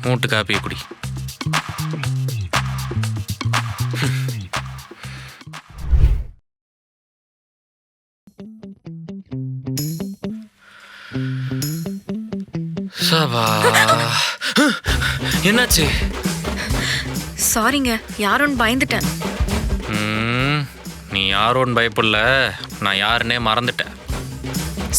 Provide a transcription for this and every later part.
மூட்டு காப்பியை குடி. சபா, என்னாச்சு? சாரிங்க, யாரோன்னு பயந்துட்டேன். நீ யாரோன்னு பயப்படல, நான் யாருன்னே மறந்துட்டேன்.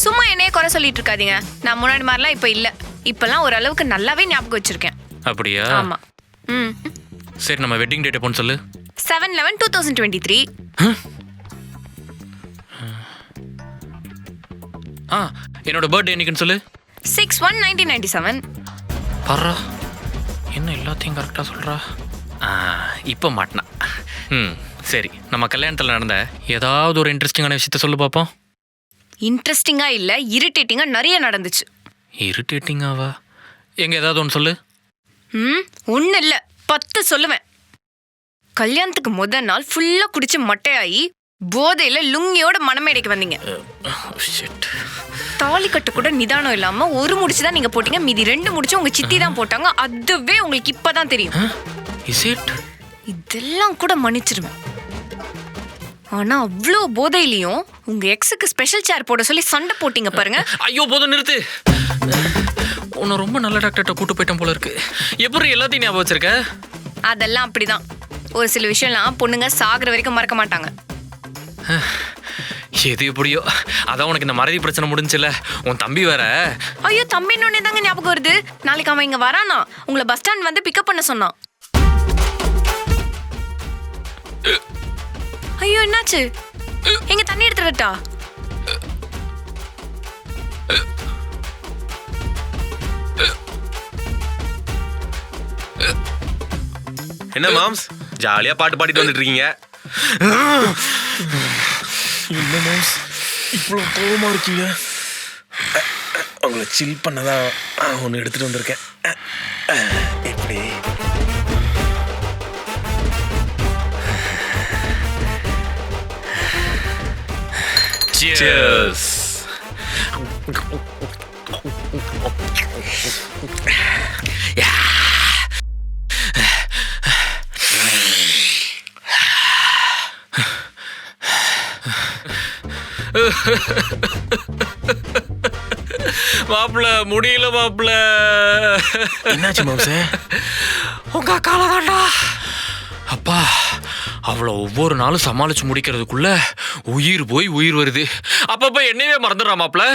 சும்மா என்னையே குறை சொல்லிட்டு இருக்காதீங்க. நான் முன்னாடி மாதிரிலாம் இப்போ இல்லை. இப்பெல்லாம் ஓரளவுக்கு நல்லாவே ஞாபகம் வச்சிருக்கேன். அப்படியா? ஆமா. சரி, நம்ம வெட்டிங் டேட் எப்போன்னு சொல்லு. 7/11/2023. என்னோட பர்த்டே என்னைக்குன்னு சொல்லு. 6/1/1997. பர்றா, என்ன எல்லாத்தையும் கரெக்டாக சொல்கிறா. இப்போ மாட்டினா. சரி, நம்ம கல்யாணத்தில் நடந்த ஏதாவது ஒரு இன்ட்ரெஸ்டிங்கான விஷயத்த சொல்லு பார்ப்போம். இன்ட்ரெஸ்டிங்கா இல்லை, இரிட்டேட்டிங்கா நிறைய நடந்துச்சு. இரிட்டேட்டிங்காவா? எங்க ஏதாவது ஒன்று சொல்லு. ஒன்றும் இல்லை, 10 சொல்லுவேன். கல்யாணத்துக்கு முதல் நாள் ஃபுல்லாக குடிச்சு மட்டையாகி போதையில் லுங்கியோட மணமேடைக்கு வந்தீங்க. தாலி கட்டு கூட நிதானம் இல்லாம ஒரு முடிச்சு தான் நீங்க போட்டீங்க. மீதி 2 முடிச்சு உங்க சித்தி தான் போட்டாங்க. அதுவே உங்களுக்கு இப்பதான் தெரியும். இதெல்லாம் கூட மன்னிச்சிருவேன். ஆனா அவ்வளோ போதையிலையும் உங்க எக்ஸுக்கு ஸ்பெஷல் சேர் போட சொல்லி சண்டை போட்டீங்க பாருங்க. ஐயோ, போதும், நிறுத்து. உன்னை ரொம்ப நல்ல டாக்டர்கிட்ட கூட்டு போயிட்டேன் போல இருக்கு. எப்படி எல்லாத்தையும் ஞாபகம் வச்சிருக்க? அதெல்லாம் அப்படிதான். ஒரு சில விஷயம்லாம் பொண்ணுங்க சாகுற வரைக்கும் மறக்க மாட்டாங்க. எது எப்படியோ, அதான் உனக்கு இந்த மறதி பிரச்சனை முடிஞ்சுல. உன் தம்பி வேற. ஐயோ, தம்பி இன்னொன்னே தாங்க ஞாபகம் வருது. நாளைக்கு அவன் இங்க வரானா, உங்களை பஸ் ஸ்டாண்ட் வந்து பிக்கப் பண்ண சொன்னான். ஐயோ, என்னாச்சு? எங்க தண்ணி எடுத்து வரட்டா? என்ன மாம்ஸ், ஜாலியா பாட்டு பாடிட்டு வந்துட்டு இருக்கீங்க? என்ன மாம்ஸ், இவ்வளோ கோவமா இருக்கீங்க? உங்களை சில் பண்ணதான் ஒன்று எடுத்துட்டு வந்திருக்கேன். எப்படி? Cheers. மாப்பிள்ள, முடியல மாப்பிள்ள. என்னாச்சு மாம்சே? உங்க அக்கால தாண்டா. அப்பா, அவளை ஒவ்வொரு நாளும் சமாளிச்சு முடிக்கிறதுக்குள்ள உயிர் போய் உயிர் வருது. அப்பப்ப என்னையே மறந்துடுறா மாப்பிள்ள.